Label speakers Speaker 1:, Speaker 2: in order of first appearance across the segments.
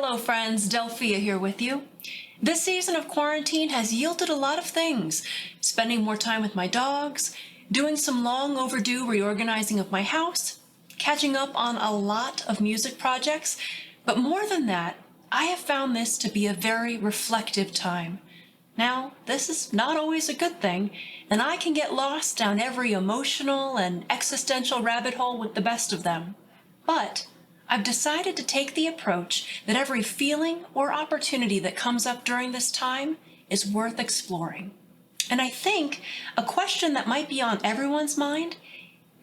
Speaker 1: Hello friends, Delphia here with you. This season of quarantine has yielded a lot of things. Spending more time with my dogs, doing some long overdue reorganizing of my house, catching up on a lot of music projects, but more than that, I have found this to be a very reflective time. Now, this is not always a good thing, and I can get lost down every emotional and existential rabbit hole with the best of them. But I've decided to take the approach that every feeling or opportunity that comes up during this time is worth exploring. And I think a question that might be on everyone's mind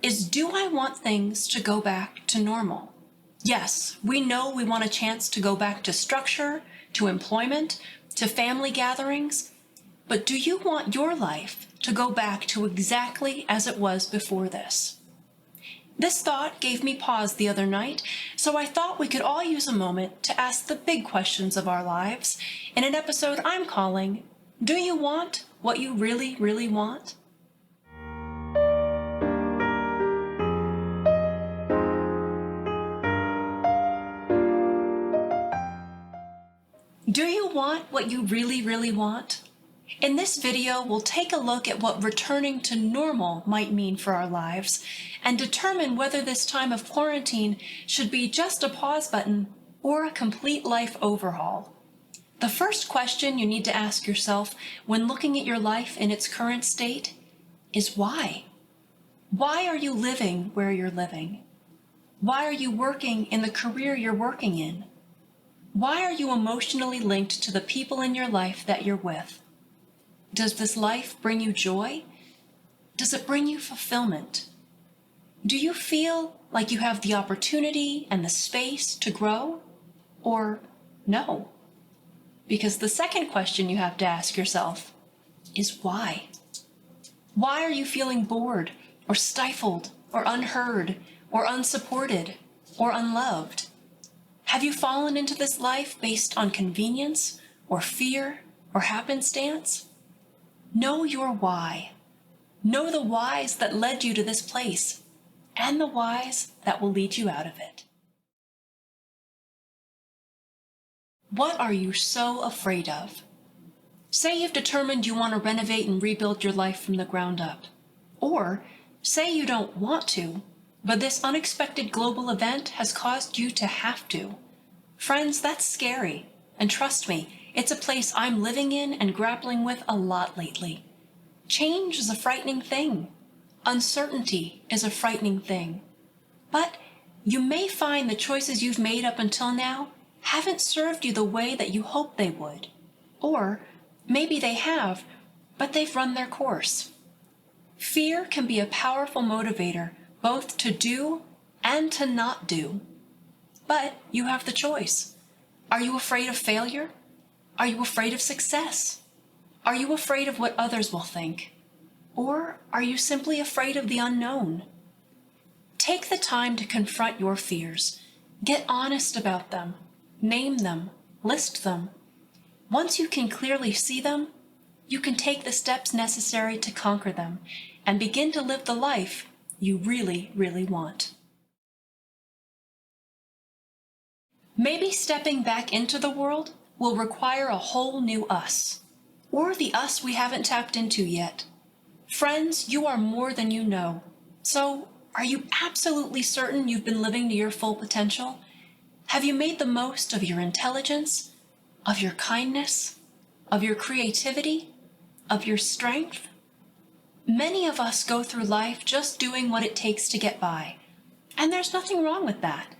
Speaker 1: is, do I want things to go back to normal? Yes, we know we want a chance to go back to structure, to employment, to family gatherings, but do you want your life to go back to exactly as it was before this? This thought gave me pause the other night, so I thought we could all use a moment to ask the big questions of our lives in an episode I'm calling, Do You Want What You Really, Really Want? Do you want what you really, really want? In this video, we'll take a look at what returning to normal might mean for our lives and determine whether this time of quarantine should be just a pause button or a complete life overhaul. The first question you need to ask yourself when looking at your life in its current state is why? Why are you living where you're living? Why are you working in the career you're working in? Why are you emotionally linked to the people in your life that you're with? Does this life bring you joy? Does it bring you fulfillment? Do you feel like you have the opportunity and the space to grow? Or no? Because the second question you have to ask yourself is why? Why are you feeling bored or stifled or unheard or unsupported or unloved? Have you fallen into this life based on convenience or fear or happenstance? Know your why. Know the whys that led you to this place and the whys that will lead you out of it. What are you so afraid of? Say you've determined you want to renovate and rebuild your life from the ground up. Or say you don't want to, but this unexpected global event has caused you to have to. Friends, that's scary. And trust me, it's a place I'm living in and grappling with a lot lately. Change is a frightening thing. Uncertainty is a frightening thing. But you may find the choices you've made up until now haven't served you the way that you hoped they would. Or maybe they have, but they've run their course. Fear can be a powerful motivator, both to do and to not do. But you have the choice. Are you afraid of failure? Are you afraid of success? Are you afraid of what others will think? Or are you simply afraid of the unknown? Take the time to confront your fears. Get honest about them. Name them. List them. Once you can clearly see them, you can take the steps necessary to conquer them and begin to live the life you really, really want. Maybe stepping back into the world will require a whole new us, or the us we haven't tapped into yet. Friends, you are more than you know. So, are you absolutely certain you've been living to your full potential? Have you made the most of your intelligence, of your kindness, of your creativity, of your strength? Many of us go through life just doing what it takes to get by, and there's nothing wrong with that.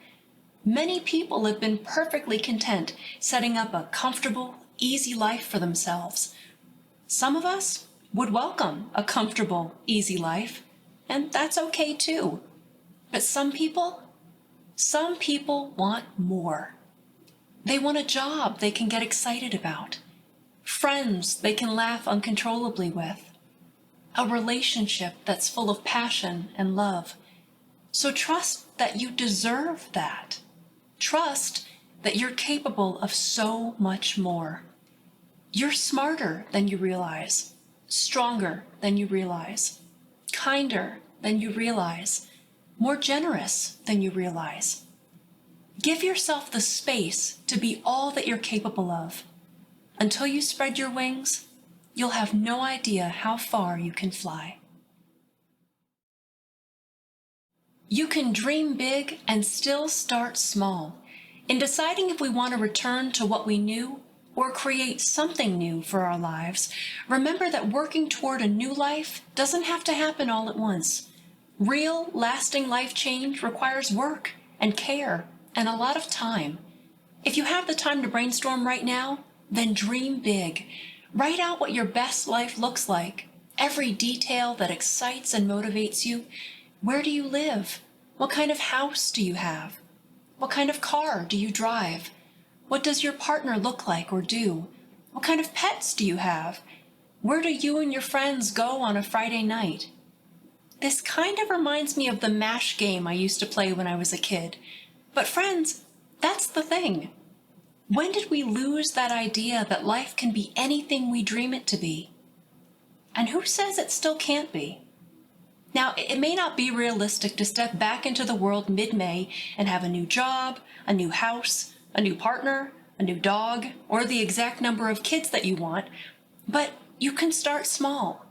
Speaker 1: Many people have been perfectly content setting up a comfortable, easy life for themselves. Some of us would welcome a comfortable, easy life, and that's okay too. But some people want more. They want a job they can get excited about, friends they can laugh uncontrollably with, a relationship that's full of passion and love. So trust that you deserve that. Trust that you're capable of so much more. You're smarter than you realize, stronger than you realize, kinder than you realize, more generous than you realize. Give yourself the space to be all that you're capable of. Until you spread your wings, you'll have no idea how far you can fly. You can dream big and still start small. In deciding if we want to return to what we knew or create something new for our lives, remember that working toward a new life doesn't have to happen all at once. Real, lasting life change requires work and care and a lot of time. If you have the time to brainstorm right now, then dream big. Write out what your best life looks like, every detail that excites and motivates you. Where do you live? What kind of house do you have? What kind of car do you drive? What does your partner look like or do? What kind of pets do you have? Where do you and your friends go on a Friday night? This kind of reminds me of the MASH game I used to play when I was a kid. But friends, that's the thing. When did we lose that idea that life can be anything we dream it to be? And who says it still can't be? Now, it may not be realistic to step back into the world mid-May and have a new job, a new house, a new partner, a new dog, or the exact number of kids that you want, but you can start small.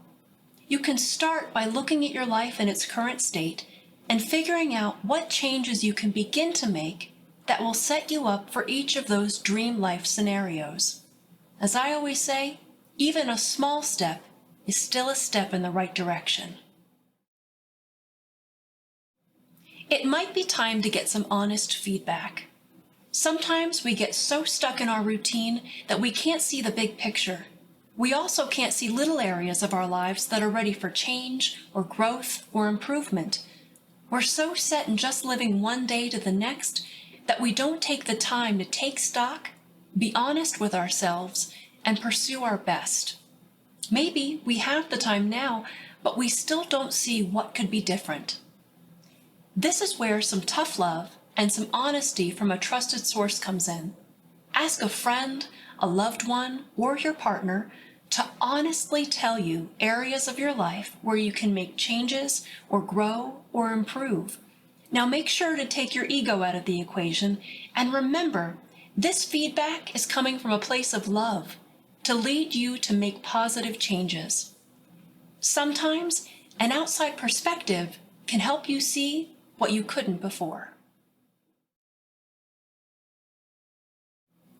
Speaker 1: You can start by looking at your life in its current state and figuring out what changes you can begin to make that will set you up for each of those dream life scenarios. As I always say, even a small step is still a step in the right direction. It might be time to get some honest feedback. Sometimes we get so stuck in our routine that we can't see the big picture. We also can't see little areas of our lives that are ready for change or growth or improvement. We're so set in just living one day to the next that we don't take the time to take stock, be honest with ourselves, and pursue our best. Maybe we have the time now, but we still don't see what could be different. This is where some tough love and some honesty from a trusted source comes in. Ask a friend, a loved one, or your partner to honestly tell you areas of your life where you can make changes or grow or improve. Now make sure to take your ego out of the equation and remember, this feedback is coming from a place of love to lead you to make positive changes. Sometimes an outside perspective can help you see what you couldn't before.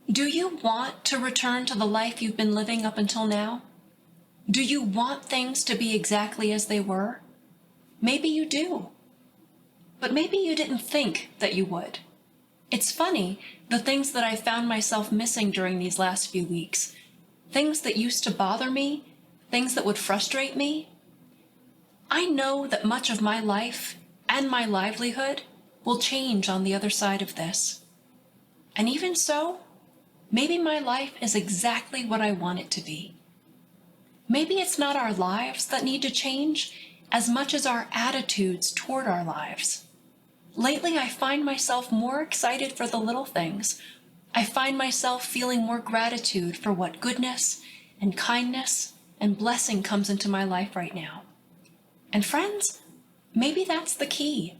Speaker 1: Do you want to return to the life you've been living up until now? Do you want things to be exactly as they were? Maybe you do. But maybe you didn't think that you would. It's funny, the things that I found myself missing during these last few weeks, things that used to bother me, things that would frustrate me. I know that much of my life and my livelihood will change on the other side of this. And even so, maybe my life is exactly what I want it to be. Maybe it's not our lives that need to change as much as our attitudes toward our lives. Lately, I find myself more excited for the little things. I find myself feeling more gratitude for what goodness and kindness and blessing comes into my life right now. And friends, maybe that's the key.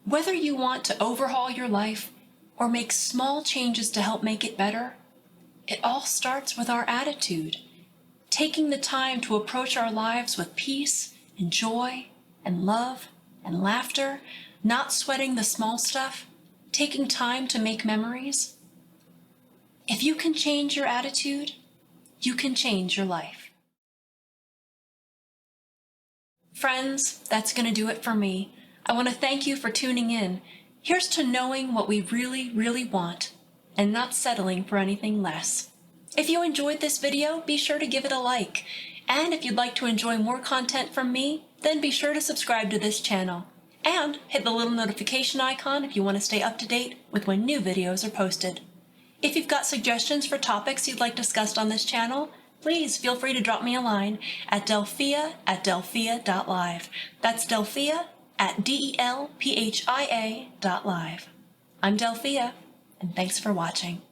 Speaker 1: Whether you want to overhaul your life or make small changes to help make it better, it all starts with our attitude. Taking the time to approach our lives with peace and joy and love and laughter, not sweating the small stuff, taking time to make memories. If you can change your attitude, you can change your life. Friends, that's going to do it for me. I want to thank you for tuning in. Here's to knowing what we really, really want and not settling for anything less. If you enjoyed this video, be sure to give it a like. And if you'd like to enjoy more content from me, then be sure to subscribe to this channel. And hit the little notification icon if you want to stay up to date with when new videos are posted. If you've got suggestions for topics you'd like discussed on this channel, please feel free to drop me a line at delphia@delphia.live. That's Delphia at DELPHIA.live. I'm Delphia, and thanks for watching.